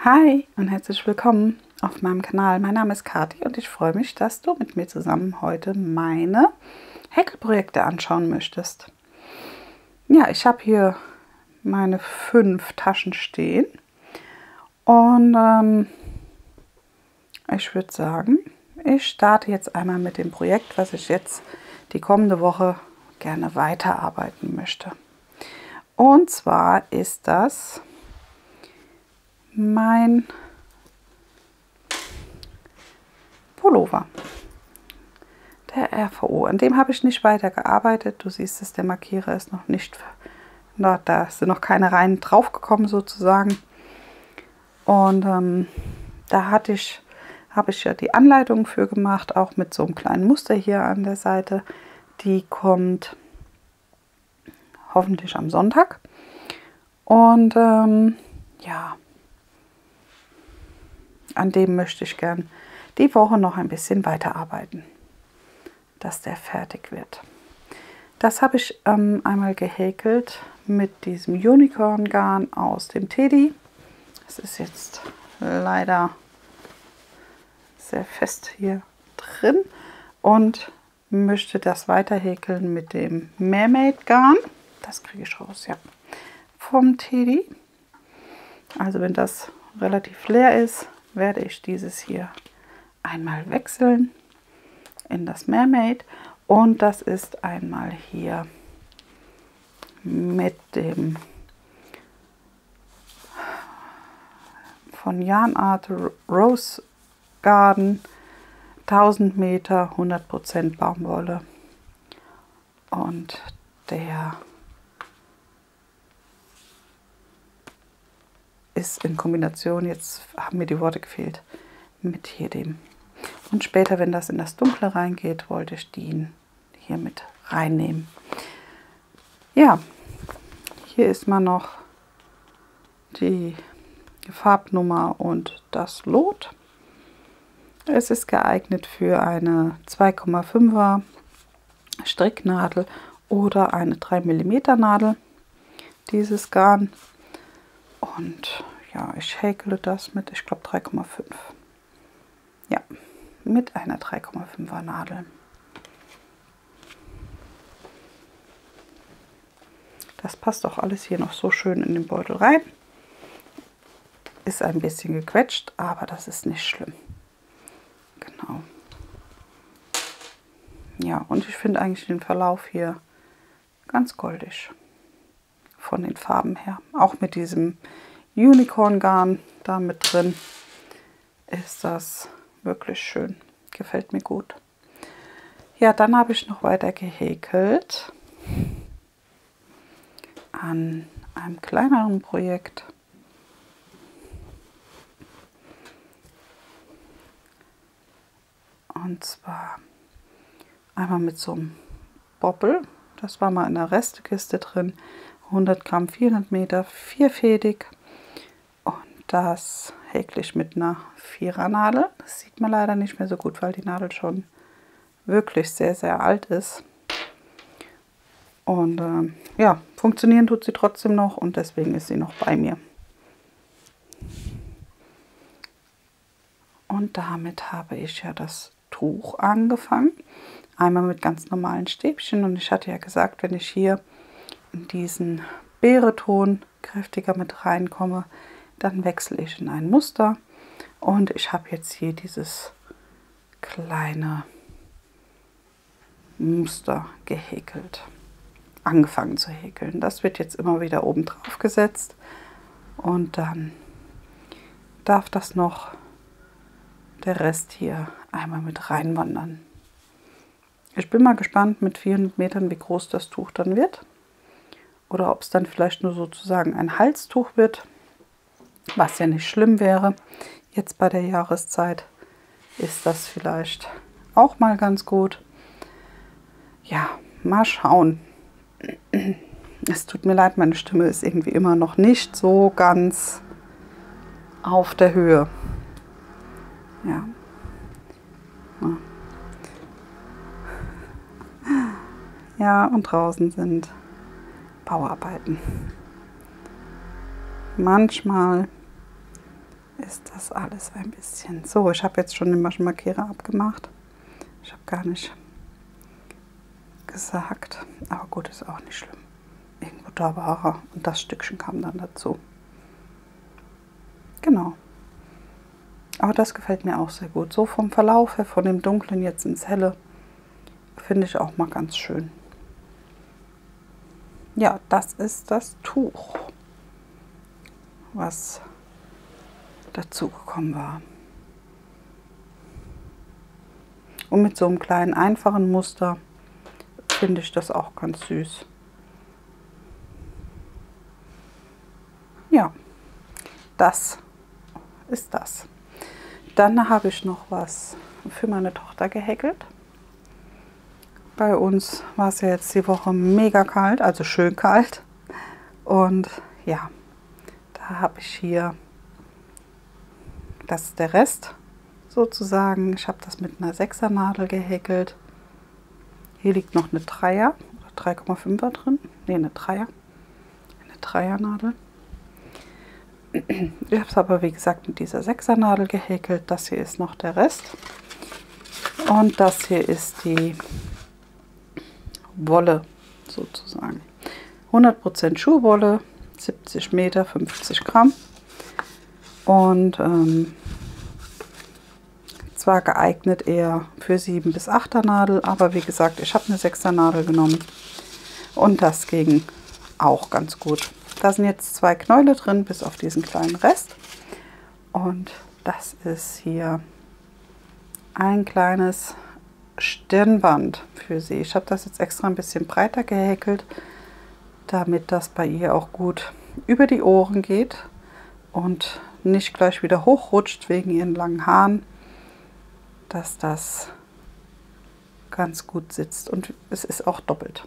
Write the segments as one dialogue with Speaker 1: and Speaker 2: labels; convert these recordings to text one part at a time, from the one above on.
Speaker 1: Hi und herzlich willkommen auf meinem Kanal. Mein Name ist Kathi und ich freue mich, dass du mit mir zusammen heute meine Häkelprojekte anschauen möchtest. Ja, ich habe hier meine 5 Taschen stehen und ich würde sagen, ich starte jetzt einmal mit dem Projekt, was ich jetzt die kommende Woche gerne weiterarbeiten möchte. Und zwar ist das mein Pullover, der RVO. An dem habe ich nicht weiter gearbeitet. Du siehst es, der Markierer ist noch nicht, da sind noch keine Reihen drauf gekommen sozusagen. Und da habe ich ja die Anleitung für gemacht, auch mit so einem kleinen Muster hier an der Seite. Die kommt hoffentlich am Sonntag. Und ja, an dem möchte ich gern die Woche noch ein bisschen weiterarbeiten, dass der fertig wird. Das habe ich einmal gehäkelt mit diesem Unicorn Garn aus dem Teddy. Es ist jetzt leider sehr fest hier drin und möchte das weiter häkeln mit dem Mermaid Garn. Das kriege ich raus, ja, vom Teddy. Also wenn das relativ leer ist, werde ich dieses hier einmal wechseln in das Mermaid und das ist einmal hier mit dem von Yarn Art Rose Garden 1000 Meter 100% Baumwolle und der ist in Kombination, jetzt haben mir die Worte gefehlt, mit hier dem. Und später, wenn das in das Dunkle reingeht, wollte ich den hier mit reinnehmen. Ja, hier ist mal noch die Farbnummer und das Lot. Es ist geeignet für eine 2,5er Stricknadel oder eine 3 mm Nadel, dieses Garn. Und ja, ich häkele das mit, ich glaube, 3,5. Ja, mit einer 3,5er Nadel. Das passt auch alles hier noch so schön in den Beutel rein. Ist ein bisschen gequetscht, aber das ist nicht schlimm. Genau. Ja, und ich finde eigentlich den Verlauf hier ganz goldig. Von den Farben her. Auch mit diesem Unicorn Garn da mit drin ist das wirklich schön. Gefällt mir gut. Ja, dann habe ich noch weiter gehäkelt an einem kleineren Projekt. Und zwar einmal mit so einem Bobbel. Das war mal in der Restekiste drin. 100 Gramm, 400 Meter, vierfädig. Und das häkle ich mit einer 4er Nadel. Das sieht man leider nicht mehr so gut, weil die Nadel schon wirklich sehr, sehr alt ist. Und ja, funktionieren tut sie trotzdem noch und deswegen ist sie noch bei mir. Und damit habe ich ja das Tuch angefangen. Einmal mit ganz normalen Stäbchen und ich hatte ja gesagt, wenn ich hier in diesen Beereton kräftiger mit reinkomme, dann wechsle ich in ein Muster. Und ich habe jetzt hier dieses kleine Muster gehäkelt, angefangen zu häkeln. Das wird jetzt immer wieder oben drauf gesetzt und dann darf das noch der Rest hier einmal mit reinwandern. Ich bin mal gespannt mit 400 Metern, wie groß das Tuch dann wird. Oder ob es dann vielleicht nur sozusagen ein Halstuch wird, was ja nicht schlimm wäre. Jetzt bei der Jahreszeit ist das vielleicht auch mal ganz gut. Ja, mal schauen. Es tut mir leid, meine Stimme ist irgendwie immer noch nicht so ganz auf der Höhe. Ja. Ja, und draußen sind Bauarbeiten. Manchmal ist das alles ein bisschen. So, ich habe jetzt schon den Maschenmarkierer abgemacht. Ich habe gar nicht gesagt, aber gut, ist auch nicht schlimm. Irgendwo da war er und das Stückchen kam dann dazu. Genau. Aber das gefällt mir auch sehr gut. So vom Verlauf her, von dem Dunklen jetzt ins Helle, finde ich auch mal ganz schön. Ja, das ist das Tuch, was dazu gekommen war. Und mit so einem kleinen einfachen Muster finde ich das auch ganz süß. Ja, das ist das. Dann habe ich noch was für meine Tochter gehäkelt. Bei uns war es ja jetzt die Woche mega kalt, also schön kalt. Und ja, da habe ich hier, das ist der Rest sozusagen. Ich habe das mit einer 6er Nadel gehäkelt. Hier liegt noch eine 3er oder 3,5er drin. Ne, eine 3er. Eine 3er Nadel. Ich habe es aber wie gesagt mit dieser 6er Nadel gehäkelt. Das hier ist noch der Rest. Und das hier ist die Wolle sozusagen. 100% Schuhwolle, 70 Meter, 50 Gramm. Und zwar geeignet eher für 7 bis 8er Nadel, aber wie gesagt, ich habe eine 6er Nadel genommen und das ging auch ganz gut. Da sind jetzt 2 Knäule drin, bis auf diesen kleinen Rest. Und das ist hier ein kleines Stirnband für sie. Ich habe das jetzt extra ein bisschen breiter gehäkelt, damit das bei ihr auch gut über die Ohren geht und nicht gleich wieder hochrutscht wegen ihren langen Haaren, dass das ganz gut sitzt. Und es ist auch doppelt.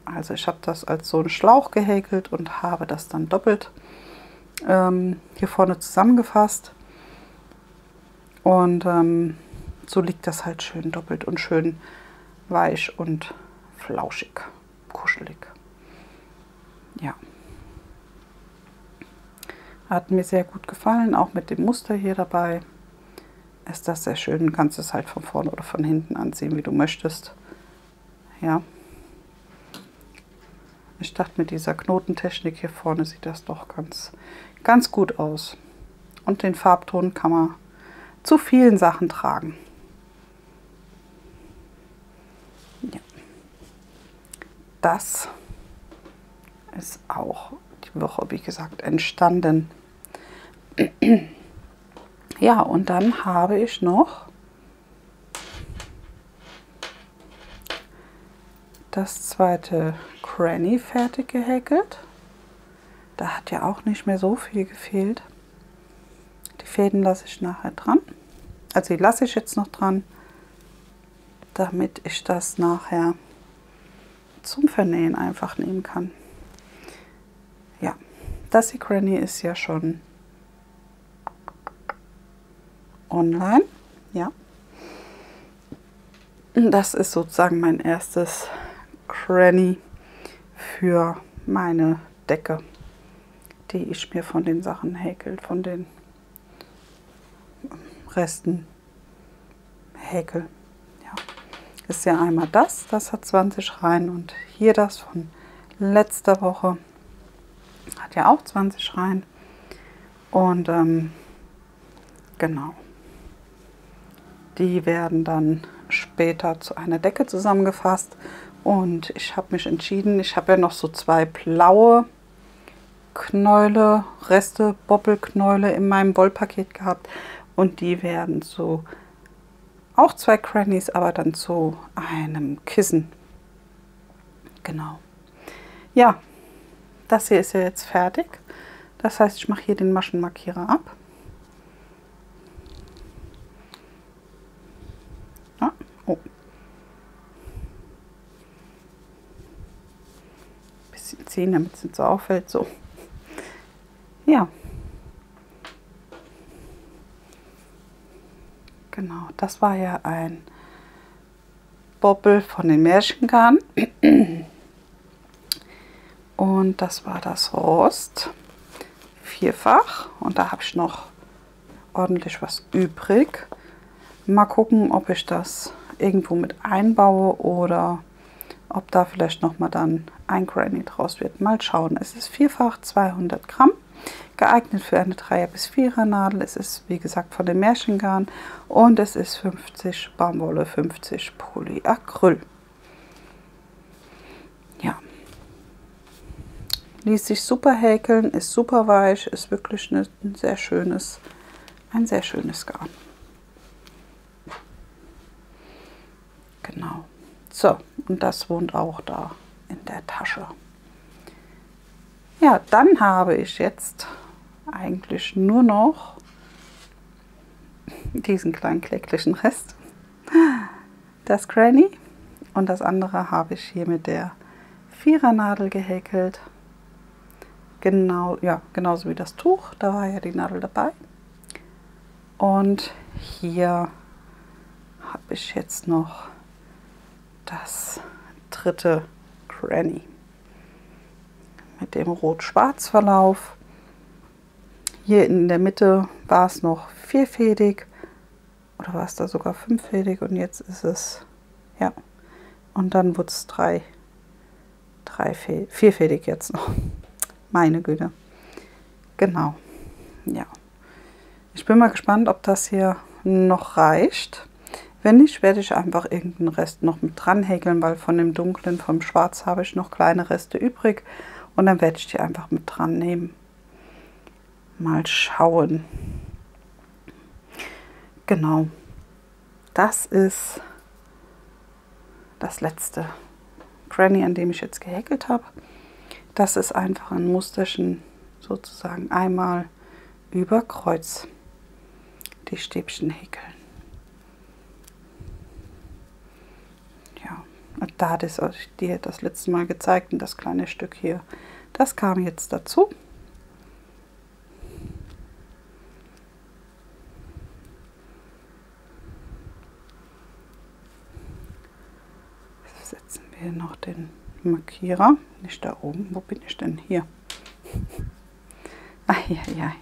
Speaker 1: Also ich habe das als so einen Schlauch gehäkelt und habe das dann doppelt hier vorne zusammengefasst. Und so liegt das halt schön doppelt und schön weich und flauschig, kuschelig. Ja. Hat mir sehr gut gefallen, auch mit dem Muster hier dabei. Ist das sehr schön. Du kannst es halt von vorne oder von hinten anziehen, wie du möchtest. Ja. Ich dachte, mit dieser Knotentechnik hier vorne sieht das doch ganz gut aus. Und den Farbton kann man zu vielen Sachen tragen. Ja. Das ist auch die Woche, wie gesagt, entstanden. Ja, und dann habe ich noch das zweite Granny fertig gehäkelt. Da hat ja auch nicht mehr so viel gefehlt. Die Fäden lasse ich nachher dran. Also die lasse ich jetzt noch dran, damit ich das nachher zum Vernähen einfach nehmen kann. Ja, das die Granny ist ja schon online. Ja. Das ist sozusagen mein erstes Granny für meine Decke, die ich mir von den Sachen häkel, von den Resten häkel. Ja. Ist ja einmal das hat 20 Reihen und hier das von letzter Woche hat ja auch 20 Reihen. Und genau, die werden dann später zu einer Decke zusammengefasst. Und ich habe mich entschieden, ich habe ja noch so 2 blaue Knäule, Reste, Bobbelknäule in meinem Wollpaket gehabt. Und die werden so auch 2 Grannies, aber dann zu einem Kissen. Genau. Ja, das hier ist ja jetzt fertig. Das heißt, ich mache hier den Maschenmarkierer ab. Ja, oh. Bisschen ziehen, damit es nicht so auffällt. So. Ja. Genau, das war ja ein Bobbel von den Märchengarn. Und das war das Rost. 4-fach. Und da habe ich noch ordentlich was übrig. Mal gucken, ob ich das irgendwo mit einbaue oder ob da vielleicht nochmal dann ein Granny draus wird. Mal schauen. Es ist vierfach 200 Gramm, geeignet für eine 3er bis 4er Nadel. Es ist wie gesagt von dem Märchengarn und es ist 50 Baumwolle, 50 Polyacryl. Ja. Ließ sich super häkeln, ist super weich, ist wirklich ein sehr schönes Garn. Genau. So, und das wohnt auch da in der Tasche. Ja, dann habe ich jetzt eigentlich nur noch diesen kleinen kläglichen Rest, das Granny, und das andere habe ich hier mit der 4er Nadel gehäkelt. Genau, ja, genauso wie das Tuch, da war ja die Nadel dabei. Und hier habe ich jetzt noch das dritte Granny mit dem Rot-Schwarz Verlauf. Hier in der Mitte war es noch vierfädig oder war es da sogar fünffädig und jetzt ist es, ja, und dann wurde es vierfädig jetzt noch. Meine Güte. Genau, ja. Ich bin mal gespannt, ob das hier noch reicht. Wenn nicht, werde ich einfach irgendeinen Rest noch mit dran häkeln, weil von dem dunklen, vom Schwarz habe ich noch kleine Reste übrig. Und dann werde ich die einfach mit dran nehmen. Mal schauen. Genau. Das ist das letzte Granny, an dem ich jetzt gehäkelt habe. Das ist einfach ein Musterchen, sozusagen einmal über Kreuz die Stäbchen häkeln. Ja, und da hatte ich dir das letzte Mal gezeigt und das kleine Stück hier, das kam jetzt dazu. Jetzt setzen wir noch den Markierer, nicht da oben, wo bin ich denn? Hier. Eieiei.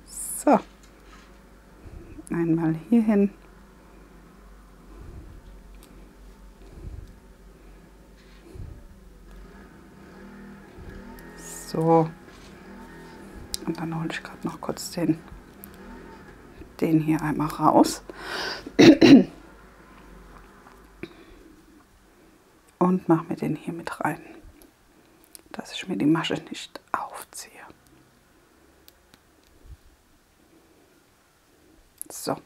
Speaker 1: So, einmal hier hin. So, und dann hole ich gerade noch kurz den hier einmal raus. Und mache mir den hier mit rein, dass ich mir die Masche nicht aufziehe. So,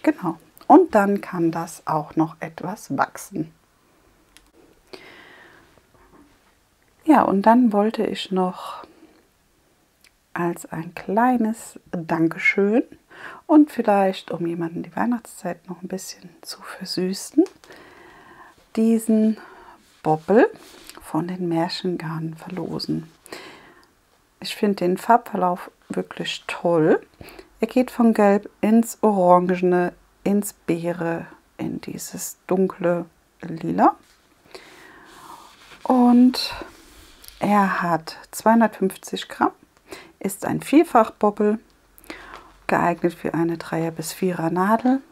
Speaker 1: genau. Und dann kann das auch noch etwas wachsen. Ja, und dann wollte ich noch als ein kleines Dankeschön und vielleicht, um jemanden die Weihnachtszeit noch ein bisschen zu versüßen, diesen Bobbel von den Märchengarnen verlosen. Ich finde den Farbverlauf wirklich toll. Er geht von Gelb ins Orangene, ins Beere, in dieses dunkle Lila. Und er hat 250 Gramm, ist ein Vierfach-Bobbel, geeignet für eine 3er bis 4er Nadel.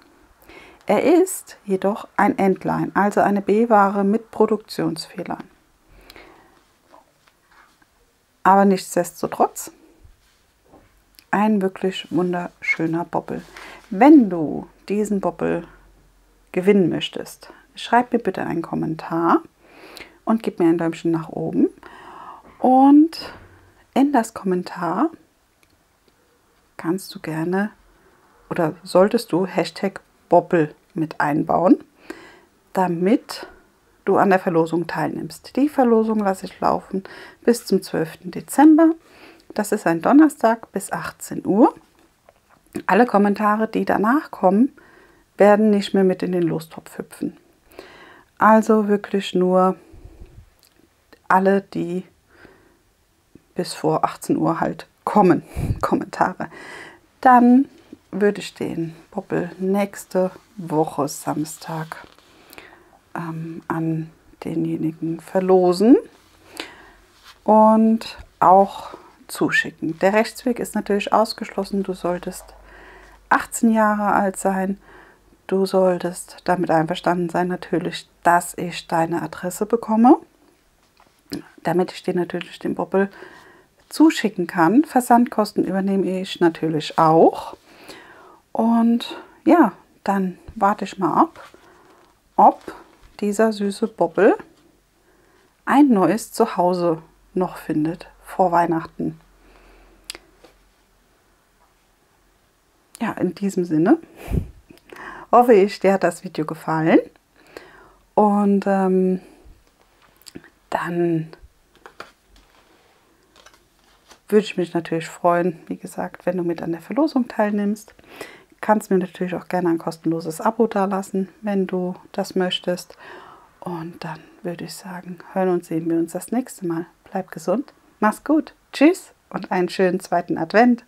Speaker 1: Er ist jedoch ein Endline, also eine B-Ware mit Produktionsfehlern. Aber nichtsdestotrotz ein wirklich wunderschöner Bobbel. Wenn du diesen Bobbel gewinnen möchtest, schreib mir bitte einen Kommentar und gib mir ein Däumchen nach oben. Und in das Kommentar kannst du gerne oder solltest du Hashtag Bobbel mit einbauen, damit du an der Verlosung teilnimmst. Die Verlosung lasse ich laufen bis zum 12. Dezember. Das ist ein Donnerstag bis 18 Uhr. Alle Kommentare, die danach kommen, werden nicht mehr mit in den Lostopf hüpfen. Also wirklich nur alle, die bis vor 18 Uhr halt kommen, Kommentare. Dann würde ich den Bobbel nächste Woche Samstag an denjenigen verlosen. Und auch zuschicken. Der Rechtsweg ist natürlich ausgeschlossen. Du solltest 18 Jahre alt sein. Du solltest damit einverstanden sein, natürlich, dass ich deine Adresse bekomme, damit ich dir natürlich den Bobbel zuschicken kann. Versandkosten übernehme ich natürlich auch. Und ja, dann warte ich mal ab, ob dieser süße Bobbel ein neues Zuhause noch findet vor Weihnachten. Ja, in diesem Sinne hoffe ich, dir hat das Video gefallen. Und dann würde ich mich natürlich freuen, wie gesagt, wenn du mit an der Verlosung teilnimmst. Kannst mir natürlich auch gerne ein kostenloses Abo dalassen, wenn du das möchtest. Und dann würde ich sagen, hören und sehen wir uns das nächste Mal. Bleib gesund, mach's gut, tschüss und einen schönen zweiten Advent.